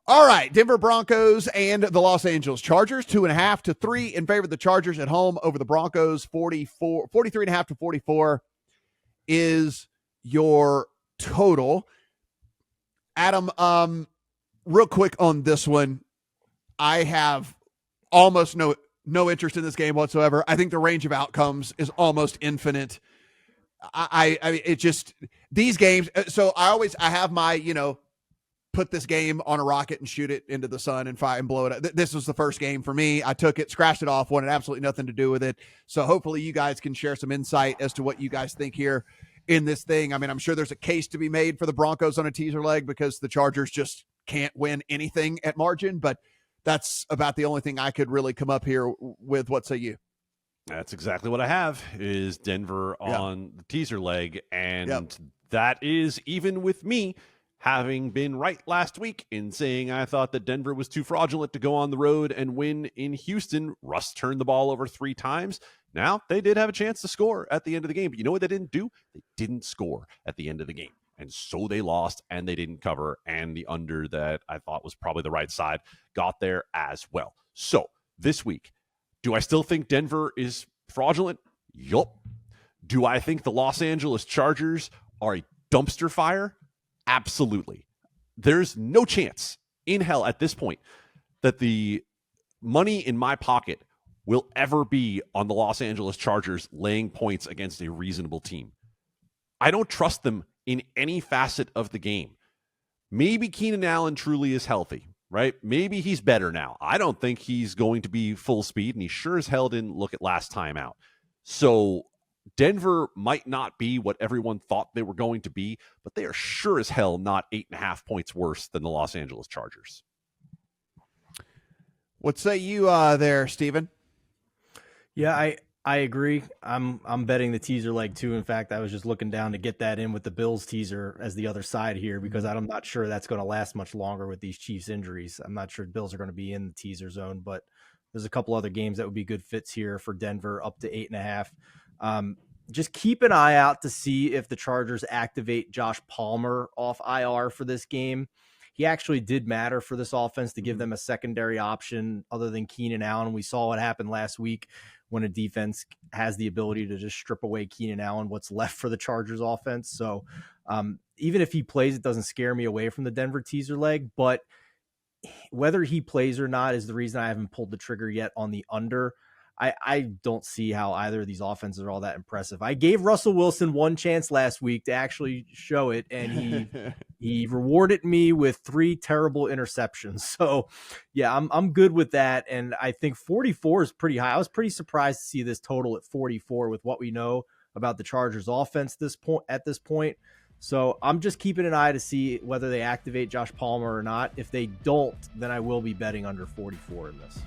All right, Denver Broncos and the Los Angeles Chargers, 2.5 to 3 in favor of the Chargers at home over the Broncos. 43.5 to 44 is your total. Adam, real quick on this one, I have almost no interest in this game whatsoever. I think the range of outcomes is almost infinite. I mean, it just, these games. So I have my, put this game on a rocket and shoot it into the sun and fire and blow it up. This was the first game for me. I took it, scratched it off, wanted absolutely nothing to do with it. So hopefully you guys can share some insight as to what you guys think here in this thing. I mean, I'm sure there's a case to be made for the Broncos on a teaser leg because the Chargers just can't win anything at margin, but that's about the only thing I could really come up here with. What say you? That's exactly what I have, is Denver on the teaser leg. And that is even with me having been right last week in saying I thought that Denver was too fraudulent to go on the road and win in Houston. Russ turned the ball over 3 times. Now, they did have a chance to score at the end of the game. But you know what they didn't do? They didn't score at the end of the game. And so they lost, and they didn't cover. And the under that I thought was probably the right side got there as well. So this week, do I still think Denver is fraudulent? Yup. Do I think the Los Angeles Chargers are a dumpster fire? Absolutely. There's no chance in hell at this point that the money in my pocket will ever be on the Los Angeles Chargers laying points against a reasonable team. I don't trust them in any facet of the game. Maybe Keenan Allen truly is healthy, right? Maybe he's better now. I don't think he's going to be full speed, and he sure as hell didn't look at last time out. So Denver might not be what everyone thought they were going to be, but they are sure as hell not 8.5 points worse than the Los Angeles Chargers. What say you there, Steven? Yeah, I agree. I'm betting the teaser leg too. In fact, I was just looking down to get that in with the Bills teaser as the other side here because I'm not sure that's going to last much longer with these Chiefs injuries. I'm not sure the Bills are going to be in the teaser zone, but there's a couple other games that would be good fits here for Denver up to 8.5. Just keep an eye out to see if the Chargers activate Josh Palmer off IR for this game. He actually did matter for this offense to give them a secondary option other than Keenan Allen. We saw what happened last week when a defense has the ability to just strip away Keenan Allen, what's left for the Chargers offense. So even if he plays, it doesn't scare me away from the Denver teaser leg, but whether he plays or not is the reason I haven't pulled the trigger yet on the under. I don't see how either of these offenses are all that impressive. I gave Russell Wilson one chance last week to actually show it, and he rewarded me with 3 terrible interceptions. So, yeah, I'm good with that, and I think 44 is pretty high. I was pretty surprised to see this total at 44 with what we know about the Chargers offense at this point. So I'm just keeping an eye to see whether they activate Josh Palmer or not. If they don't, then I will be betting under 44 in this.